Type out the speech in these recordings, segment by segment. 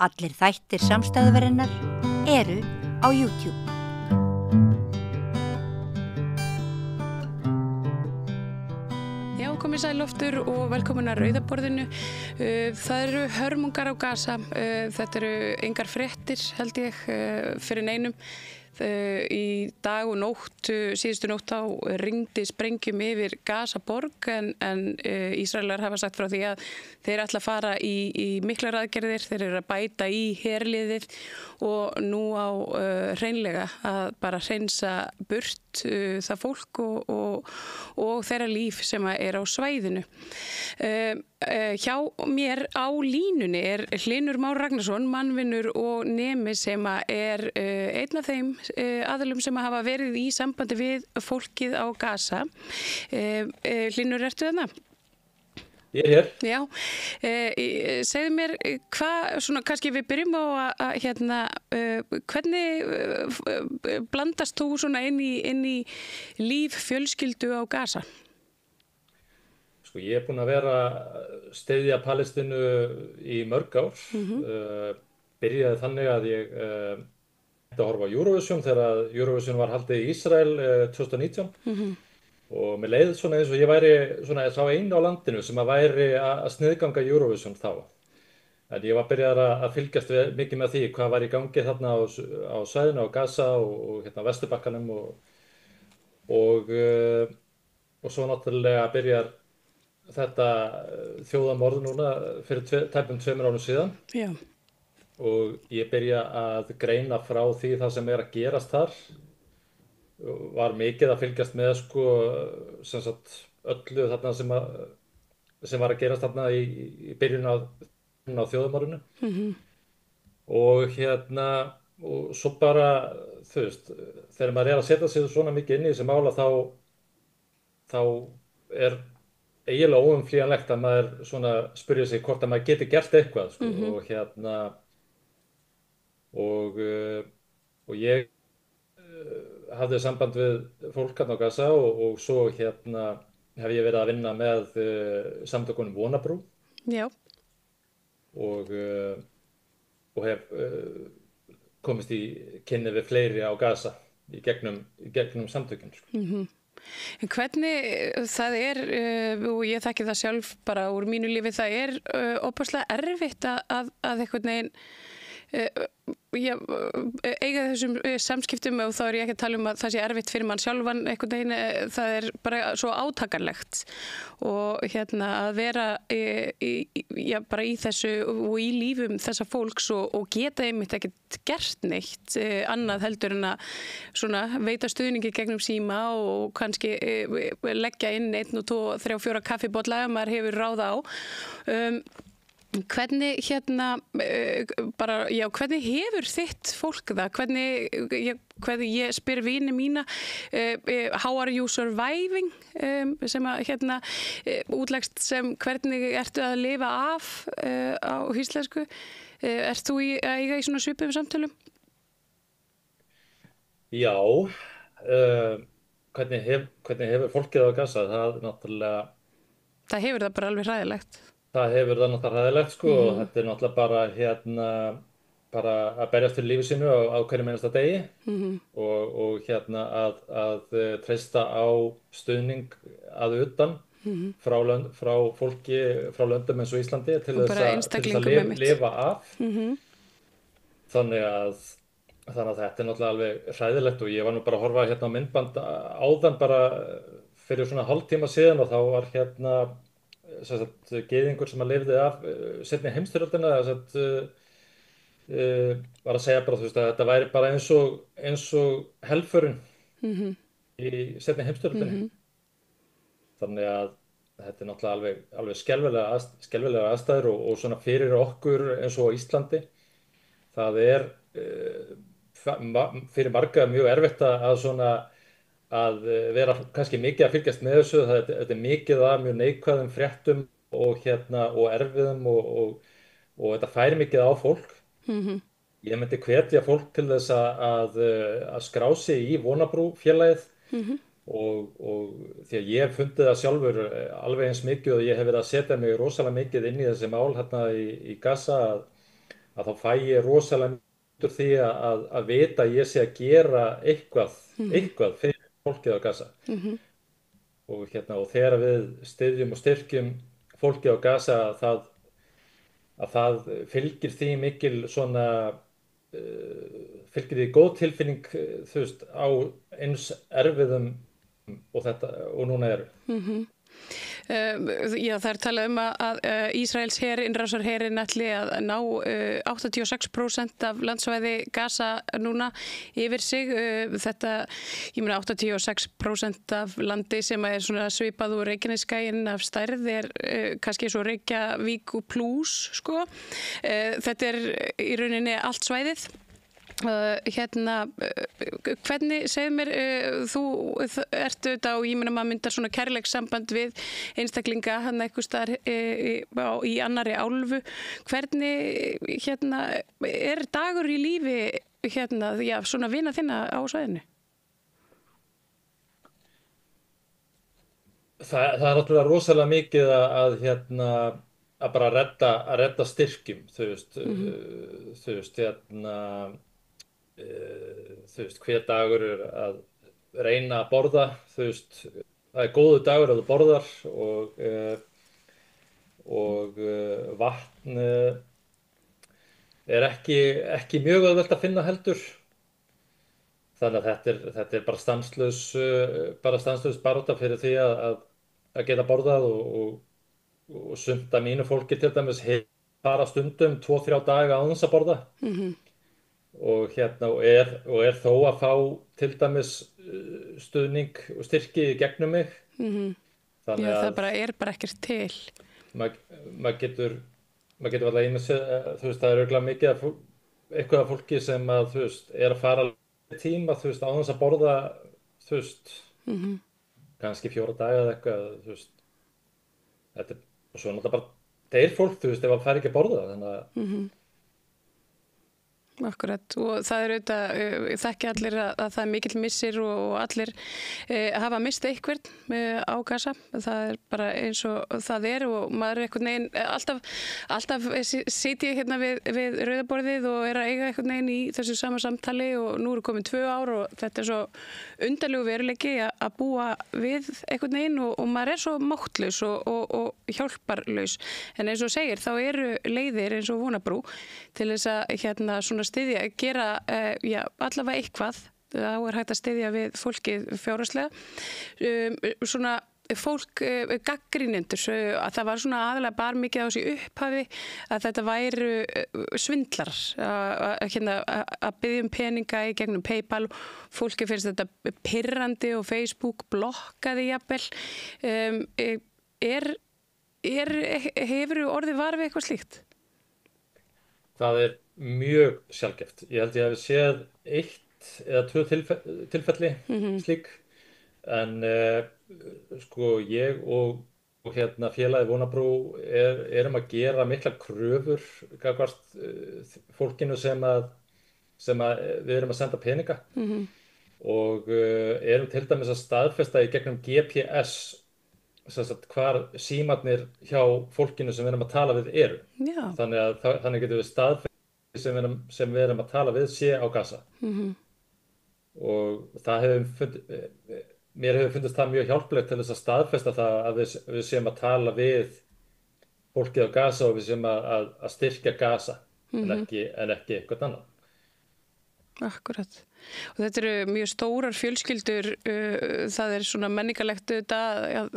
Allir þættir samstæðuverinnar eru á YouTube. Já, komið sæl aftur og velkomin að Rauðaborðinu. Það eru hörmungar á Gaza. Þetta eru engar fréttir, held ég, fyrir neinum. Í dag og nótt, síðustu nótt þá rigndi sprengjum yfir Gazaborg en Ísraelar hafa sagt frá því að þeir ætla að fara í miklar aðgerðir, þeir eru að bæta í herliðið og nú á hreinlega að bara hreinsa burt það fólk og þeirra líf sem er á svæðinu. Hjá mér á línunni er Hlynur Már Ragnarsson, mannvinur og nemi sem er einn af þeim aðilum sem hafa verið í sambandi við fólkið á Gaza. Hlynur, ertu þarna? Ég er hér. Já, segðu mér svona kannski við byrjum á að hvernig blandast þú svona inn í líf fjölskyldu á Gaza? Sko, ég er búinn að vera styðja Palestínu í mörg ár. Byrjaði þannig að ég að horfa á Eurovision þegar Eurovision var haldið í Ísrael 2019. Og mér leið svona eins og ég væri svona sá einu á landinu sem að væri að sniðganga Eurovision þá. En ég var byrjaður að fylgjast mikið með því hvað var í gangi þarna á svæðinu á Gaza og hérna á Vesturbakkanum og svo náttúrulega byrjar þetta þjóðamorð núna fyrir tæpum 2 árum síðan. Já. Og ég byrja að greina frá því það sem er að gerast þar. Var mikið að fylgjast með sko sem sagt öllu þarna sem var að gerast þarna í byrjun á þjóðamorðinu. Og hérna og svo bara þú veist þegar maður er að setja sig svona mikið inn í þessi mála þá er eiginlega óumflýjanlegt að maður svona spyrja sig hvort að maður geti gert eitthvað sko. Og hérna og ég hafði samband við fólk hérna á Gaza og svo hérna hef ég verið að vinna með samtökunum Vonabrú. Já. Og hef komist í kynni við fleiri á Gaza í gegnum samtökin sko. En hvernig það og ég þekki það sjálf bara úr mínu lífi, það óbærslega erfitt að einhvern veginn eiga þessum samskiptum og þá ég ekki að tala um að það sé erfitt fyrir mann sjálfan einhvern veginn, það bara svo átakanlegt og hérna að vera bara í þessu og í lífum þessa fólks og geta einmitt ekkert gert neitt annað heldur en að svona veita stuðningi gegnum síma og kannski leggja inn 1, 2, 3, 4 kaffibolla ef maður hefur ráð á. Hvernig hvernig hefur þitt fólk það? Hvernig ég spyr vini mína how are you surviving sem að útlegst sem hvernig ertu að lifa af á íslensku. Ert þú að eiga í svona svipuðum samtölum? Já, hvernig hefur fólkið á Gaza? Það náttúrulega Það hefur það bara alveg hræðilegt. Það hefur það náttúrulega hræðilegt sko og þetta náttúrulega bara bara að berjast fyrir lífi sínu á hverjum einasta degi og að treysta á stuðning að utan frá fólki frá löndum eins og Íslandi til þess að lifa af. Þannig að þetta þetta alveg hræðilegt og ég var nú bara að horfa á myndband áðan bara fyrir svona hálftíma síðan og þá var gyðingur sem að lifði af seinni heimsstyrjöldina var að segja bara þú veist að þetta væri bara eins og helförin í seinni heimsstyrjöldinni. Þannig að þetta náttúrulega alveg skelfilegar aðstæður og svona fyrir okkur eins og á Íslandi það fyrir marga mjög erfitt að vera kannski mikið að fylgjast með þessu, þetta mikið að mjög neikvæðum fréttum og erfiðum og þetta fær mikið á fólk. Ég myndi hvetja fólk til þess að skrá sig í Vonabrú félagið og því að ég hef fundið það sjálfur alveg eins mikið og ég hef verið að setja mig rosalega mikið inn í þessi mál hérna í Gaza að þá fæ ég rosalega út úr því að vita að ég sé að gera eitthvað fyrir fólkið á Gaza. Og og þegar við styðjum og styrkjum fólkið á Gaza að það fylgir því mikil svona fylgir því góð tilfinning þú veist á eins erfiðum og núna eru. Já, það talað að Ísraels innrásarherinn ætli að ná 86% af landsvæði Gaza núna yfir sig. Þetta, ég meina 86% af landi sem er svona svipað úr Reykjanesskaginn af stærð kannski svo Reykjavík plus, sko. Þetta í rauninni allt svæðið. Hvernig, segðu mér, þú ert auðvitað og ég meina maður myndar svona kærleikssamband við einstaklinga hann eitthvað staðar í annarri álfu. Hvernig, er dagur í lífi, já, svona vina þinna á svæðinu? Það náttúrulega rosalega mikið að bara redda styrkjum, þú veist, hver dagur að reyna að borða, þú veist, það góðu dagur að þú borðar og vatn ekki mjög auðvelt að finna heldur. Þannig að þetta bara stanslaus barátta fyrir því að geta borðað og sumt af mínu fólki til dæmis bara stundum 2-3 daga án þess að borða. Og er þó að fá til dæmis stuðning og styrki í gegnum mig. Þannig að það bara ekkert til. Maður getur varla ímyndað, þú veist, það örugglega mikið eitthvað af fólki sem að, þú veist, að fara tíma, þú veist, án þess að borða, þú veist, kannski 4 daga eða eitthvað, þú veist. Og svo náttúrulega bara deyr fólk, þú veist, ef það fær ekki að borða, þannig að Akkurat, og það auðvitað, þekki allir að það mikill missir og allir hafa mist einhvern á Gaza. Það bara eins og það og maður einhvern veginn, alltaf sit ég við rauðaborðið og að eiga einhvern veginn í þessu sama samtali og nú komin 2 ár og þetta svo undarlegu veruleiki að búa við einhvern veginn og maður svo máttlaus og hjálparlaus. En eins og segir, þá eru leiðir eins og Vonabrú til þess að svona styðja, gera allavega eitthvað, þá hægt að styðja við fólkið fjárhagslega. Svona fólk gagnrýnendur, að það var svona aðalega bara mikið á þessu upphafi að þetta væru svindlar að biðja peninga í gegnum PayPal. Fólki finnst þetta pirrandi og Facebook blokkaði jafnvel. Hefurðu orðið var við eitthvað slíkt? Það mjög sjaldgæft. Ég held ég hafi séð 1 eða 2 tilfelli slík. En sko ég og félagið Vonabrú erum að gera miklar kröfur gagnvart fólkinu sem við erum að senda peninga. Og erum til dæmis að staðfesta í gegnum GPS hvar símarnir hjá fólkinu sem við erum að tala við eru. Já. Þannig getum við staðfesta sem við erum að tala við sé á Gaza. Og mér hefur fundist það mjög hjálplegt til þess að staðfesta það að við séum að tala við fólkið á Gaza og við séum að styrkja Gaza en ekki eitthvað annað. Akkurat. Og þetta eru mjög stórar fjölskyldur, það svona menningarlegt að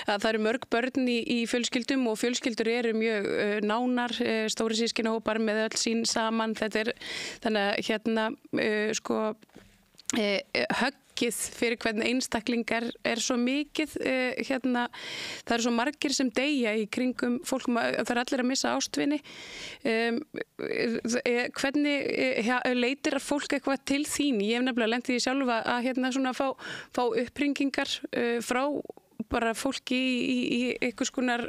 það eru mörg börn í fjölskyldum og fjölskyldur eru mjög nánar, stóri systkinahópar með öll sín saman. Þetta þannig að höggið fyrir hvern einstaklingar svo mikið, það eru svo margir sem deyja í kringum fólk, það allir að missa ástvini. Hvernig leitir fólk eitthvað til þín? Ég hef nefnilega lent í sjálfa að fá uppringingar frá bara fólki í einhvers konar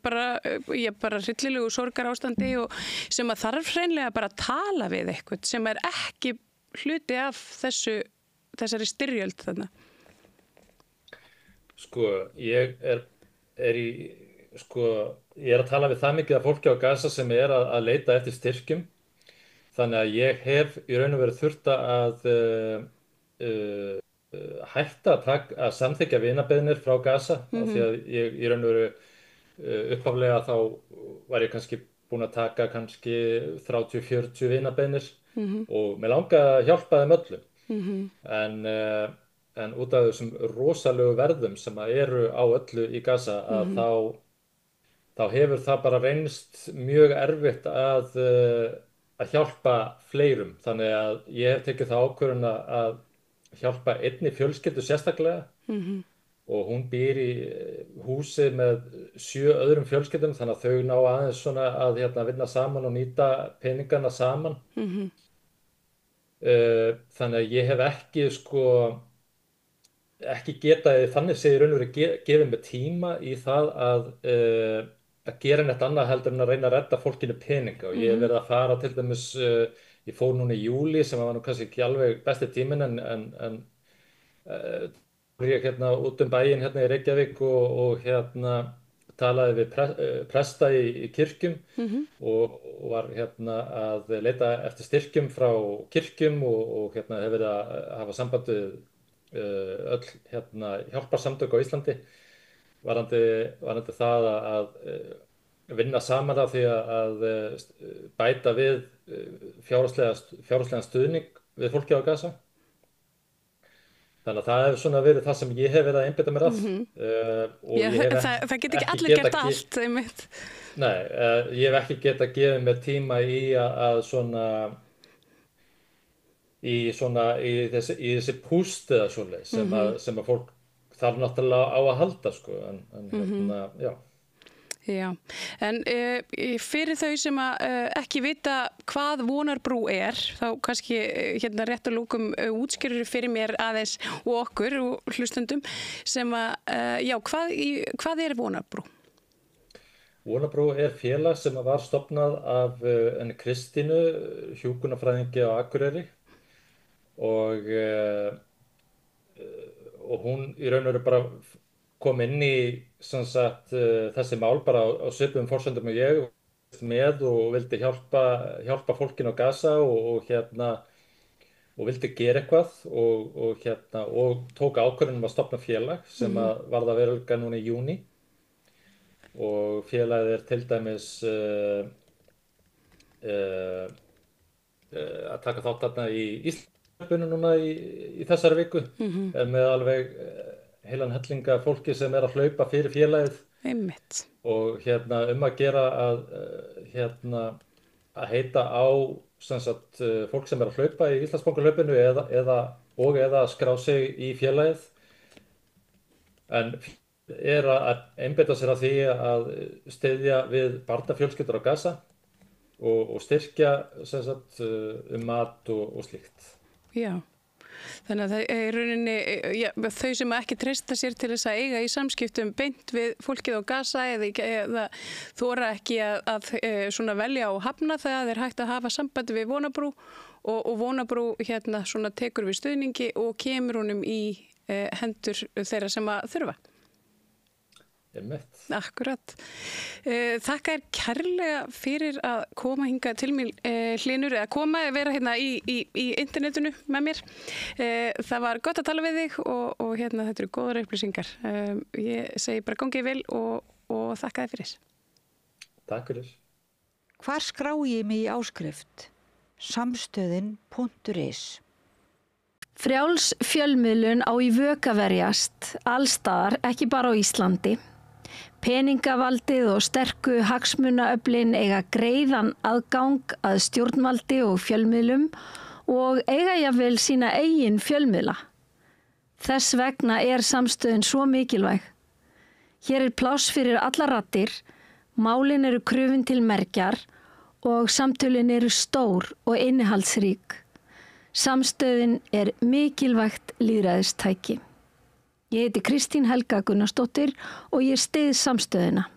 bara hryllilegu sorgarástandi og sem að þarf hreinlega bara að tala við eitthvað sem ekki hluti af þessari styrjöld þarna. Sko, ég er í sko, ég að tala við það mikið af fólki á Gaza sem að leita eftir styrkjum. Þannig að ég hef í raun og veru þurft að hætta að samþykkja vinabeiðnir frá Gaza af því að ég í raun og veru upphaflega þá var ég kannski búinn að taka kannski 30-40 vinabeiðnir og mig langaði að hjálpa þeim öllum. En út af þessum rosalegu verðum sem eru á öllu í Gaza að þá hefur það bara reynst mjög erfitt að hjálpa fleirum. Þannig að ég hef tekið það ákvörðun að hjálpa einni fjölskyldu sérstaklega og hún býr í húsi með 7 öðrum fjölskyldum þannig að þau ná aðeins svona að vinna saman og nýta peningana saman. Þannig að ég hef ekki getaði þannig sé í raun og veru gefið mér tíma í það að gera neitt annað heldur en að reyna að redda fólkinu peninga og ég hef verið að fara til dæmis, ég fór núna í júlí sem var nú kannski ekki alveg besti tíminn en ég út bæinn í Reykjavík og talaði við presta í kirkjum og var að leita eftir styrkjum frá kirkjum og hef verið að hafa samband við öll hjálparsamtök á Íslandi varðandi það að vinna saman af því að bæta við fjárhagslegan stuðning við fólki á Gaza. Þannig að það hefur svona verið það sem ég hef verið að einbeita mér að. Það get ekki allir gert allt, einmitt. Nei, ég hef ekki getað gefið mér tíma í að í þessi púst eða svoleiðis sem að fólk þarf náttúrulega á að halda, sko, já. Já, en fyrir þau sem ekki vita hvað Vonarbrú þá kannski rétt að lúkum útskýrur fyrir mér aðeins og okkur og hlustendum sem hvað Vonarbrú? Vonarbrú félag sem var stofnað af henni Kristínu, hjúkrunarfræðingi á Akureyri og hún í raun og veru bara kom inn í þessi mál bara á svipuðum forsendum og ég með og vildi hjálpa fólkinu á Gaza og vildi gera eitthvað og tók ákvörðun að stofna félag sem varð að veruleika núna í júní og félagið til dæmis að taka þátt þarna í Íslandsmótinu núna í þessari viku með alveg heilan hellinga fólki sem að hlaupa fyrir félagið. Einmitt. Og að gera að heita á fólk sem að hlaupa í Íslandsbankahlaupinu eða skrá sig í félagið. En að einbeita sér að því að styðja við barnafjölskyldur á Gaza og styrkja mat og slíkt. Já. Þannig að það rauninni, þau sem ekki treysta sér til þess að eiga í samskiptum beint við fólkið á Gaza eða þora ekki að svona velja og hafna það hægt að hafa sambandi við Vonarbrú og Vonarbrú tekur við stuðningi og kemur honum í hendur þeirra sem að þurfa. Akkurat. Þakka kærlega fyrir að koma hingað til mér, Hlynur, eða vera í internetinu með mér. Það var gott að tala við þig og þetta eru góðar upplýsingar. Ég segi bara gangið vel og þakka þið fyrir. Takk fyrir. Hvar skrá ég mig í áskrift? Samstöðin.is Frjáls fjölmiðlun á í vök að verjast allstaðar, ekki bara á Íslandi. Peningavaldið og sterku hagsmunaöflin eiga greiðan aðgang að stjórnvaldi og fjölmiðlum og eiga jafnvel sína eigin fjölmiðla. Þess vegna samstöðin svo mikilvæg. Hér pláss fyrir allar raddir, málin eru krufin til mergjar og samtölin eru stór og innihaldsrík. Samstöðin mikilvægt lýðræðistæki. Ég heiti Kristín Helga Gunnarsdóttir og ég styð samstöðina.